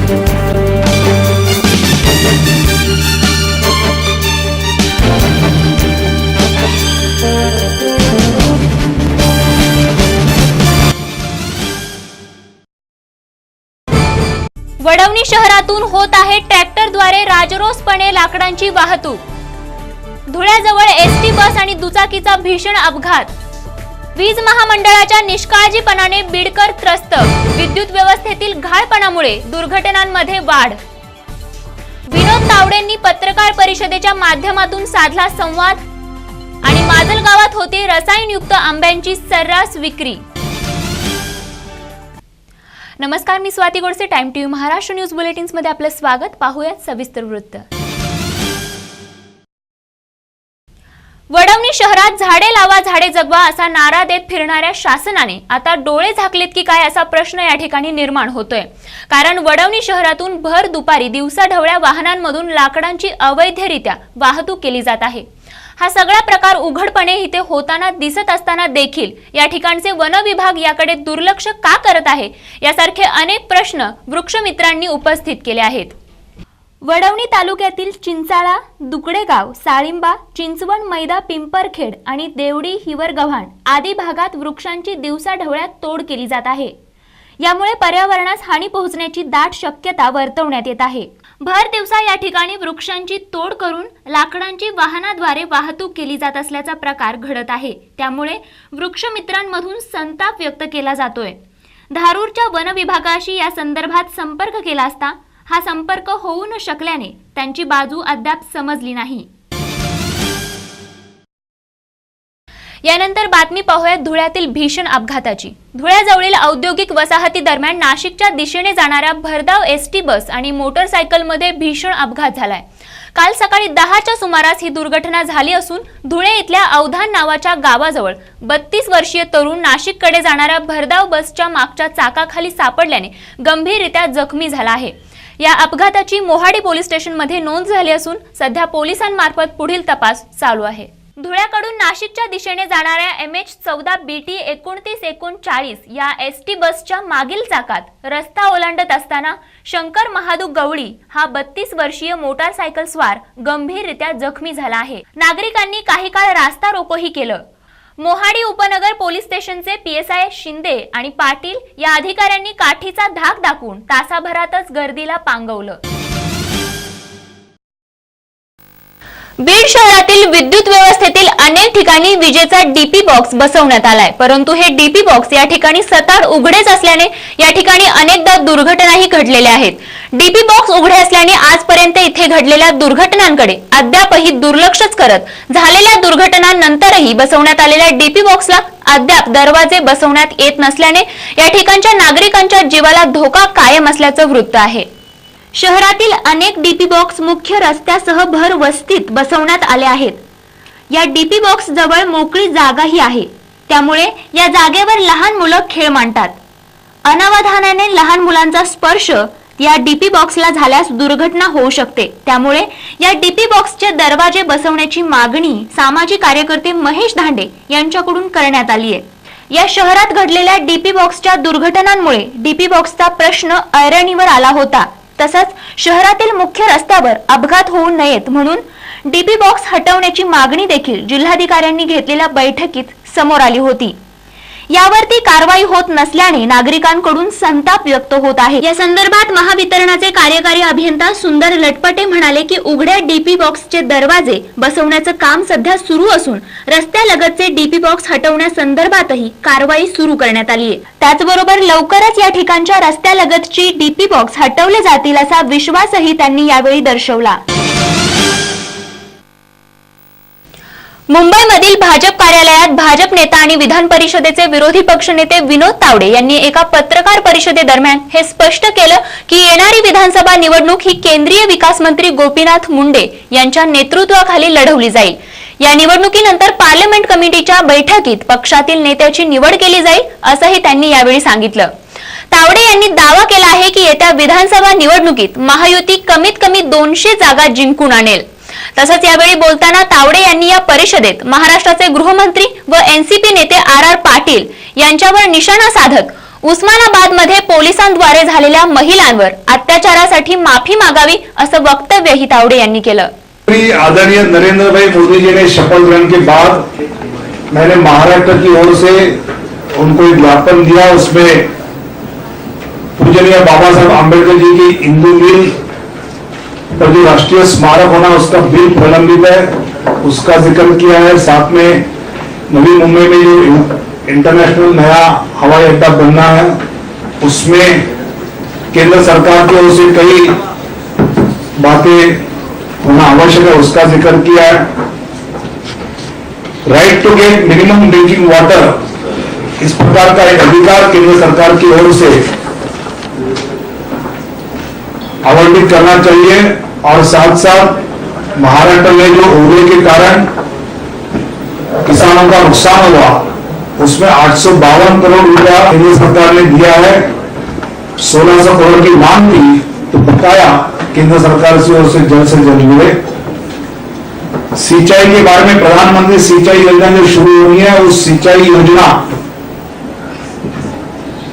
वडवणी शहरातून होत आहे ट्रॅक्टरद्वारे राजरोसपणे लाकडांची वाहतूक। धुळ्याजवळ एसटी बस आणि दुचाकीचा भीषण अपघात। वीज महामंडळाच्या निष्काळजीपणाने बीडकर त्रस्त। विद्युत व्यवस्थेतील घाळपणामुळे दुर्घटनांमध्ये वाढ। विनोद तावडेंनी पत्रकार परिषदेच्या माध्यमातून साधला संवाद। आणि माजलगावात होती रसायनयुक्त आंब्यांची सर्रास विक्री। नमस्कार, मी Swati Godse. Time TV Maharashtra news bulletins मध्ये आपलं स्वागत। पाहूयात सविस्तर वृत्त। वडवणी शहरात झाडे लावा झाडे जगवा असा नारा देत फिरणाऱ्या शासनाने आता डोळे झाकलेत की काय असा प्रश्न या ठिकाणी निर्माण होतोय। कारण वडवणी शहरातून भर दुपारी दिवसाढवळ्या वाहनांमधून लाकडांची अवैधरित्या वाहतूक केली जात आहे। हा सगळा प्रकार उघडपणे इथे होताना दिसत असताना देखील या ठिकाणचे वन विभाग याकडे दुर्लक्ष का करत आहे यासारखे अनेक प्रश्न वृक्षमित्रांनी उपस्थित केले आहेत। वडवणी तालुक्यातील चिंचाळा, दुकडेगाव, साळिंबा, चिंचवण, मैदा, पिंपरखेड आणि देवडी, हिवरगव्हाण आदी भागात वृक्षांची दिवसाढवळ्यात तोड केली जात आहे। यामुळे पर्यावरणास हानी पोहोचण्याची दाट शक्यता वर्तवण्यात येत आहे। भर दिवसा या ठिकाणी वृक्षांची तोड करून लाकडांची वाहनाद्वारे वाहतूक केली जात असल्याचा प्रकार घडत आहे। त्यामुळे वृक्षमित्रांमधून संताप व्यक्त केला जातोय। धारूरच्या वन विभागाशी या संदर्भात संपर्क केला असता हा संपर्क होऊ न शकल्याने त्यांची बाजू अद्याप समजली नाही। यानंतर बातमी पाहूयात धुळ्यातील भीषण अपघाताची। धुळ्याजवळील औद्योगिक वसाहती दरम्यान नाशिकच्या दिशेने जाणाऱ्या भरधाव एसटी बस आणि मोटरसायकलमध्ये भीषण अपघात झालाय। काल सकाळी 10च्या सुमारास ही दुर्घटना झाली असून धुळे इथल्या अवधान नावाच्या गावाजवळ 32 वर्षीय तरुण नाशिककडे जाणाऱ्या भरधाव बसच्या मागच्या चाकाखाली सापडल्याने गंभीररित्या जखमी झाला आहे। या अपघाताची मोहाडी पोलीस स्टेशनमध्ये नोंद झाली असून सध्या पोलिसांमार्फत पुढील तपास चालू आहे। धुळ्याकडून नाशिकच्या दिशेने जाणाऱ्या MH14 BT 2939 या एसटी बसच्या मागील चाकात रस्ता ओलांडत असताना शंकर महादू गवळी हा 32 वर्षीय मोटारसायकल स्वार गंभीररित्या जखमी झाला आहे। नागरिकांनी काही काळ रास्ता रोकोही केलं। मोहाडी उपनगर पोलीस स्टेशनचे PSI शिंदे आणि पाटील या अधिकाऱ्यांनी काठीचा धाक दाखवून तासाभरातच गर्दीला पांगवलं। बीड शहरातील विद्युत व्यवस्थेतील अनेक ठिकाणी विजेचा डीपी बॉक्स बसवण्यात आलाय, परंतु हे डीपी बॉक्स या ठिकाणी सताड उघडेच असल्याने या ठिकाणी अनेकदा दुर्घटनाही घडलेल्या आहेत। डीपी बॉक्स उघडे असल्याने आजपर्यंत इथे घडलेल्या दुर्घटनांकडे अद्यापही दुर्लक्षच करत झालेल्या दुर्घटनांनंतरही बसवण्यात आलेल्या डीपी बॉक्सला अद्याप दरवाजे बसवण्यात येत नसल्याने या ठिकाणच्या नागरिकांच्या जीवाला धोका कायम असल्याचं वृत्त आहे। शहरातील अनेक डीपी बॉक्स मुख्य रस्त्यासह भर वस्तीत बसवण्यात आले आहेत। या डीपी बॉक्स जवळ मोकळी जागाही आहे, त्यामुळे या जागेवर लहान मुलं खेळ मांडतात। अनावधानाने लहान मुलांचा स्पर्श या डीपी बॉक्सला झाल्यास दुर्घटना होऊ शकते। त्यामुळे या डीपी बॉक्सचे दरवाजे बसवण्याची मागणी सामाजिक कार्यकर्ते महेश धांडे यांच्याकडून करण्यात आली आहे। या शहरात घडलेल्या डीपी बॉक्सच्या दुर्घटनांमुळे डीपी बॉक्सचा प्रश्न ऐरणीवर आला होता। तसंच शहरातील मुख्य रस्त्यावर अपघात होऊ नयेत म्हणून डीपी बॉक्स हटवण्याची मागणी देखील जिल्हाधिकाऱ्यांनी घेतलेल्या बैठकीत समोर आली होती। यावरती कारवाई होत नसल्याने नागरिकांकडून संताप व्यक्त होत आहे। या संदर्भात महावितरणाचे कार्यकारी अभियंता सुंदर लटपटे म्हणाले की उघड्या डीपी बॉक्सचे दरवाजे बसवण्याचं काम सध्या सुरू असून रस्त्यालगतचे डीपी बॉक्स हटवण्यासंदर्भातही कारवाई सुरू करण्यात आली आहे। त्याचबरोबर लवकरच या ठिकाणच्या रस्त्यालगतची डीपी बॉक्स हटवले जातील असा विश्वासही त्यांनी यावेळी दर्शवला। मुंबईमधील भाजप कार्यालयात भाजप नेता आणि विधान परिषदेचे विरोधी पक्षनेते विनोद तावडे यांनी एका पत्रकार परिषदेदरम्यान हे स्पष्ट केलं की येणारी विधानसभा निवडणूक ही केंद्रीय विकास मंत्री गोपीनाथ मुंडे यांच्या नेतृत्वाखाली लढवली जाईल। या निवडणुकीनंतर पार्लमेंट कमिटीच्या बैठकीत पक्षातील नेत्याची निवड केली जाईल असंही त्यांनी यावेळी सांगितलं। तावडे यांनी दावा केला आहे की येत्या विधानसभा निवडणुकीत महायुती कमीत कमी 200 जागा जिंकून आणेल। तसंच यावेळी बोलताना तावडे यांनी या परिषदेत महाराष्ट्राचे गृहमंत्री व NCP नेते RR पाटील यांच्यावर निशाणा साधत उस्मानाबादमध्ये पोलिसांद्वारे झालेल्या महिलांवर अत्याचारासाठी माफी मागावी असं वक्तव्यही तावडे यांनी केलं। आदरणीय नरेंद्र भाई मोदी जी ने शपथ ग्रहण के बाद मैंने महाराष्ट्र की ओर से उनको एक ज्ञापन दिया। उसमें पूजनीय बाबा साहब आम्बेडकर जी की इंदू मिल पर जो राष्ट्रीय स्मारक होना उसका बिल प्रलंबित है, उसका जिक्र किया है। साथ में नवी मुंबई में जो इंटरनेशनल नया हवाई अड्डा बनना है उसमें केंद्र सरकार की ओर से कई बातें होना आवश्यक है, उसका जिक्र किया है। Right to get minimum drinking water, इस प्रकार का एक अधिकार केंद्र सरकार की ओर से आवंटित करना चाहिए। और साथ साथ महाराष्ट्र में जो ओले के कारण किसानों का नुकसान हुआ उसमें 852 करोड़ रुपया केंद्र सरकार ने दिया है। 1600 करोड़ की मांग थी तो बकाया केंद्र सरकार की ओर से जल्द मिले। सिंचाई के बारे में प्रधानमंत्री सिंचाई योजना जो शुरू हुई है उस सिंचाई योजना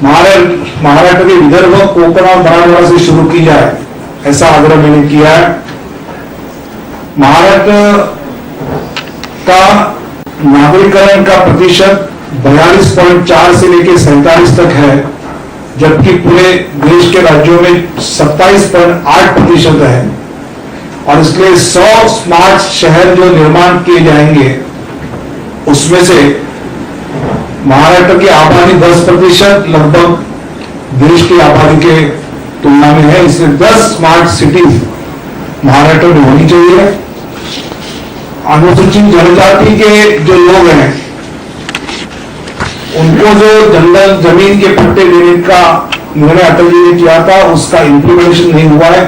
महाराष्ट्र के विदर्भ, कोकण और मराठवाड़ा से शुरू की जाए, ऐसा आग्रह मैंने किया है। महाराष्ट्र का नागरिकरण का प्रतिशत 42.4 से लेकर 47 तक है, जबकि पूरे देश के राज्यों में 27.8% है। और इसलिए 100 स्मार्ट शहर जो निर्माण किए जाएंगे उसमें से महाराष्ट्र की आबादी 10% लगभग देश की आबादी के तुलना में है। इसलिए 10 स्मार्ट सिटीज महाराष्ट्र में होनी चाहिए। अनुसूचित जनजाति के जो लोग हैं उनको जो जंगल जमीन के पट्टे देने का निर्णय अटल जी ने किया था उसका इंप्लीमेंटेशन नहीं हुआ है,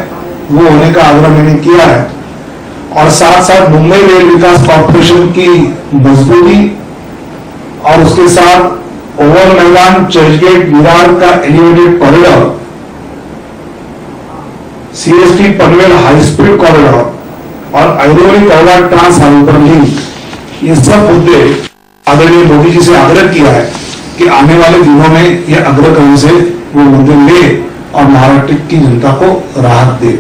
वो होने का आग्रह मैंने किया है। और साथ साथ मुंबई रेल विकास कॉर्पोरेशन की मजबूती और उसके साथ ओवर मैदान चर्चगेट विरार का एलिवेटेड कॉरिडोर, सीएसटी पनवेल हाई स्पीड कॉरिडोर और ऐरोली कौला ट्रांस हाइपर लिंक, ये सब मुद्दे आदरणीय मोदी जी से आग्रह किया है कि आने वाले दिनों में यह आग्रह करने से वो मुद्दे ले और महाराष्ट्र की जनता को राहत दे।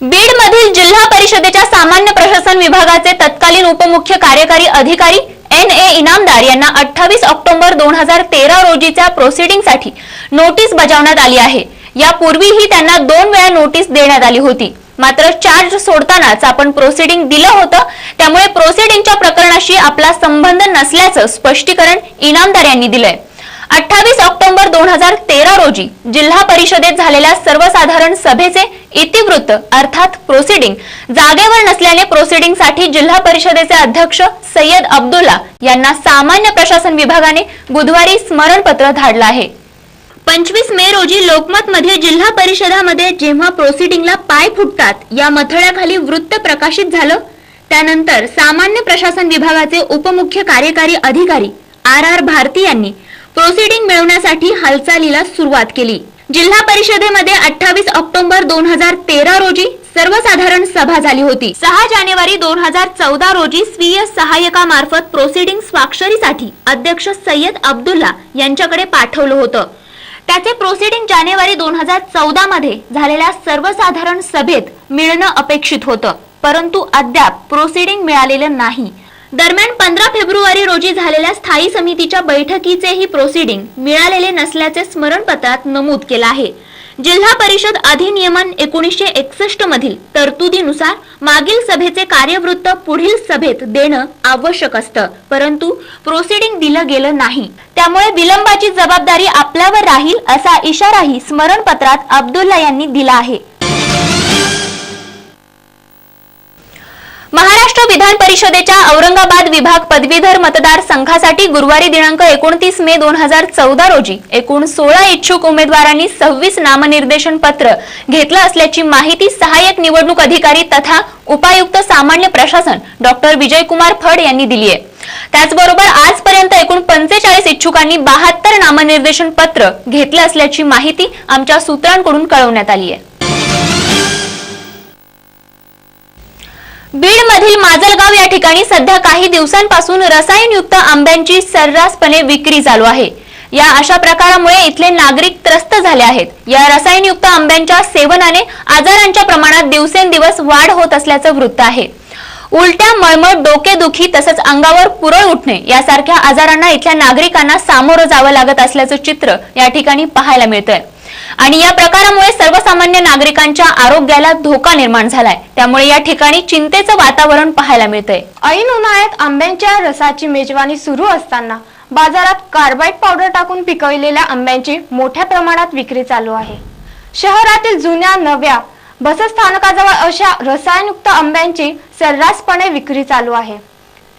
बीड मधील जिल्हा परिषदेच्या सामान्य प्रशासन विभागाचे तत्कालीन उपमुख्य कार्यकारी अधिकारी NA इनामदार यांना 28 ऑक्टोबर 2013 रोजीच्या प्रोसिडिंगसाठी नोटीस बजावण्यात आली आहे। यापूर्वीही त्यांना 2 वेळा नोटीस देण्यात आली होती, मात्र चार्ज सोडतानाच आपण प्रोसिडिंग दिलं होतं, त्यामुळे प्रोसिडिंगच्या प्रकरणाशी आपला संबंध नसल्याचं स्पष्टीकरण इनामदार यांनी दिलंय। 28 ऑक्टोबर 2013 रोजी जिल्हा परिषदेत झालेल्या सर्वसाधारण सभेचे इतिवृत्त अर्थात प्रोसिडिंग जागेवर नसल्याने प्रोसिडिंगसाठी जिल्हा परिषदेचे अध्यक्ष सय्यद अब्दुल्ला यांना सामान्य प्रशासन विभागाने बुधवारी स्मरणपत्र धाडलं आहे। 25 मे रोजी लोकमत मध्ये जिल्हा परिषदामध्ये जेव्हा प्रोसिडिंगला पाय फुटतात या मथळ्याखाली वृत्त प्रकाशित झालं, त्यानंतर सामान्य प्रशासन विभागाचे उपमुख्य कार्यकारी अधिकारी RR भारती यांनी प्रोसिडिंग मिळवण्यासाठी हालचालीला सुरुवात केली। जिल्हा परिषदेमध्ये 28 ऑक्टोबर 2013 रोजी सर्वसाधारण सभा झाली होती। 6 जानेवारी 2014 रोजी स्वीय सहाय्यकामार्फत प्रोसिडिंग स्वाक्षरीसाठी अध्यक्ष सय्यद अब्दुल्ला यांच्याकडे पाठवलं होतं। त्याचे प्रोसिडिंग जानेवारी 2014 मध्ये झालेल्या सर्वसाधारण सभेत मिळणं अपेक्षित होतं, परंतु अद्याप प्रोसिडिंग मिळालेलं नाही। दरम्यान 15 फेब्रुवारी रोजी झालेल्या स्थायी समितीच्या बैठकीचेही प्रोसिडिंग मिळालेले नसल्याचे स्मरणपत्रात नमूद केलं आहे। जिल्हा परिषद अधिनियमन 1961 मधील तरतुदीनुसार मागील सभेचे कार्यवृत्त पुढील सभेत देणं आवश्यक असतं, परंतु प्रोसिडिंग दिलं गेलं नाही, त्यामुळे विलंबाची जबाबदारी आपल्यावर राहील असा इशाराही स्मरणपत्रात अब्दुल्ला यांनी दिला आहे। महाराष्ट्र विधान परिषदेच्या औरंगाबाद विभाग पदवीधर मतदार संघासाठी गुरुवारी दिनांक 29 मे 2014 रोजी एकूण 16 इच्छुक उमेदवारांनी 26 नामनिर्देशन पत्र घेतलं असल्याची माहिती सहाय्यक निवडणूक अधिकारी तथा उपायुक्त सामान्य प्रशासन डॉक्टर विजयकुमार फड यांनी दिली आहे। त्याचबरोबर आजपर्यंत एकूण 45 इच्छुकांनी 72 नामनिर्देशन पत्र घेतले असल्याची माहिती आमच्या सूत्रांकडून कळवण्यात आली आहे। बीडमधील माजलगाव या ठिकाणी सध्या काही दिवसांपासून रसायनयुक्त आंब्यांची सर्रासपणे विक्री चालू आहे। या अशा प्रकारामुळे इथले नागरिक त्रस्त झाले आहेत। या रसायनयुक्त आंब्यांच्या सेवनाने आजारांच्या प्रमाणात दिवसेंदिवस वाढ होत असल्याचं वृत्त आहे। उलट्या, मळमळ, डोकेदुखी तसंच अंगावर पुरळ उठणे यासारख्या आजारांना इथल्या नागरिकांना सामोरं जावं लागत असल्याचं चित्र या ठिकाणी पाहायला मिळतंय आणि या प्रकारामुळे सर्वसामान्य नागरिकांच्या आरोग्याला धोका निर्माण झालाय। त्यामुळे या ठिकाणी चिंतेचं वातावरण पाहायला मिळतंय। ऐन उन्हाळ्यात आंब्यांच्या रसाची मेजवानी सुरू असताना बाजारात कार्बाइड पावडर टाकून पिकवलेल्या आंब्यांची मोठ्या प्रमाणात विक्री चालू आहे। शहरातील जुन्या नव्या बसस्थानकाजवळ अशा रसायनयुक्त आंब्यांची सर्रासपणे विक्री चालू आहे।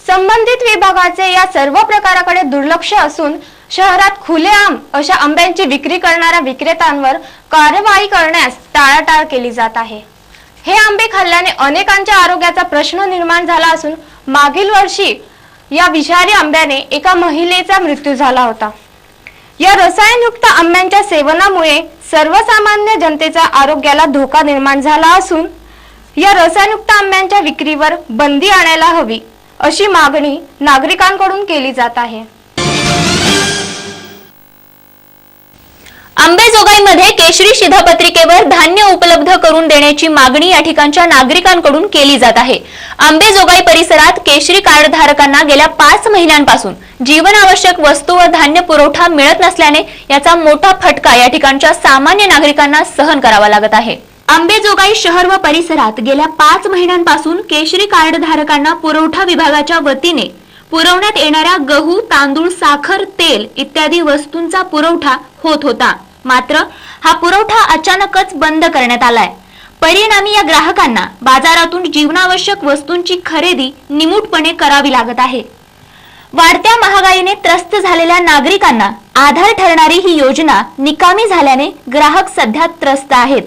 संबंधित विभागाचे या सर्व प्रकाराकडे दुर्लक्ष असून शहरात खुलेआम अशा आंब्यांची विक्री करणाऱ्या विक्रेत्यांवर कारवाई करण्यास टाळाटाळ केली जात आहे। हे आंबे खाल्ल्याने अनेकांच्या आरोग्याचा प्रश्न निर्माण झाला असून मागील वर्षी या विषारी आंब्याने एका महिलेचा मृत्यू झाला होता। या रसायनयुक्त आंब्यांच्या सेवनामुळे सर्वसामान्य जनतेच्या आरोग्याला धोका निर्माण झाला असून या रसायनयुक्त आंब्यांच्या विक्रीवर बंदी आणायला हवी अशी मागणी नागरिकांकडून केली जात आहे। अंबेजोगाईमध्ये केशरी शिधापत्रिकेवर धान्य उपलब्ध करून देण्याची मागणी या ठिकाणच्या नागरिकांकडून केली जात आहे। अंबेजोगाई परिसरात केशरी कार्ड धारकांना गेल्या 5 महिन्यांपासून जीवनावश्यक वस्तू व धान्य पुरवठा मिळत नसल्याने याचा मोठा फटका या ठिकाणच्या सामान्य नागरिकांना सहन करावा लागत आहे। अंबेजोगाई शहर व परिसरात गेल्या 5 महिन्यांपासून केशरी कार्ड धारकांना पुरवठा विभागाच्या वतीने पुरवण्यात येणाऱ्या गहू, तांदूळ, साखर, तेल इत्यादी वस्तूंचा पुरवठा होत होता। मात्र हा पुरवठा अचानकच बंद करण्यात आलाय। परिणामी या ग्राहकांना बाजारातून जीवनावश्यक वस्तूंची खरेदी निमूटपणे करावी लागत आहे। वाढत्या महागाईने त्रस्त झालेल्या नागरिकांना आधार ठरणारी ही योजना निकामी झाल्याने ग्राहक सध्या त्रस्त आहेत।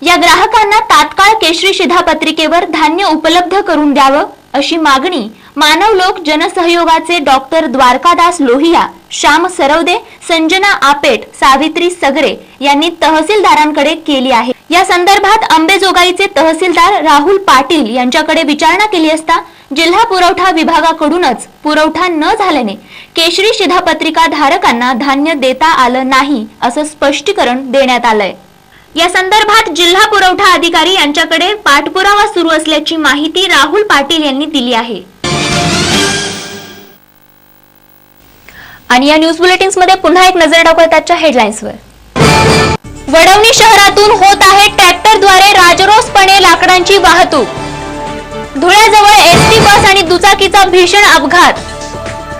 या ग्राहकांना तात्काळ केशरी शिधापत्रिकेवर धान्य उपलब्ध करून द्यावं अशी मागणी मानवलोक जनसहयोगाचे डॉक्टर द्वारकादास लोहिया, श्याम सरवदे, संजना आपेट, सावित्री सगरे यांनी तहसीलदारांकडे केली आहे। या संदर्भात अंबेजोगाईचे तहसीलदार राहुल पाटील यांच्याकडे विचारणा केली असता जिल्हा पुरवठा विभागाकडूनच पुरवठा न झाल्याने केशरी शिधापत्रिका धारकांना धान्य देता आलं नाही असं स्पष्टीकरण देण्यात आलंय। या संदर्भात जिल्हा पुरवठा अधिकारी यांच्याकडे पाठपुरावा सुरू असल्याची माहिती राहुल पाटील यांनी दिली आहे। आणि या न्यूज बुलेटिन्स मध्ये पुन्हा एक नजर टाकूया त्याच्या हेडलाईन्सवर। वडवणी शहरातून होत आहे ट्रॅक्टरद्वारे राजरोसपणे लाकडांची वाहतूक। धुळ्याजवळ एसटी बस आणि दुचाकीचा भीषण अपघात।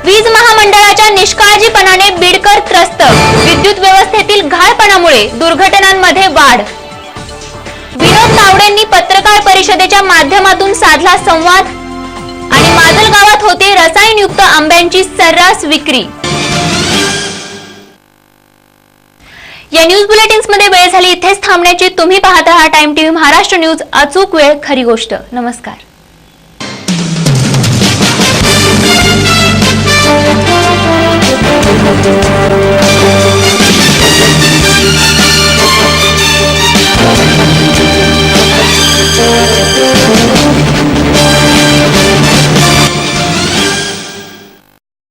वीज महामंडळाच्या निष्काळजीपणाने बीडकर त्रस्त। विद्युत व्यवस्थेतील घाळपणामुळे दुर्घटनांमध्ये वाढ। विनोद तावडेंनी पत्रकार परिषदेच्या माध्यमातून साधला संवाद। आणि माजलगावात होते रसायनयुक्त आंब्यांची सर्रास विक्री। या न्यूज बुलेटिन्स मध्ये वेळ झाली इथेच थांबण्याची। तुम्ही पाहत आहात टाइम टीव्ही महाराष्ट्र न्यूज, अचूक वेळ खरी गोष्ट। नमस्कार। Thank you.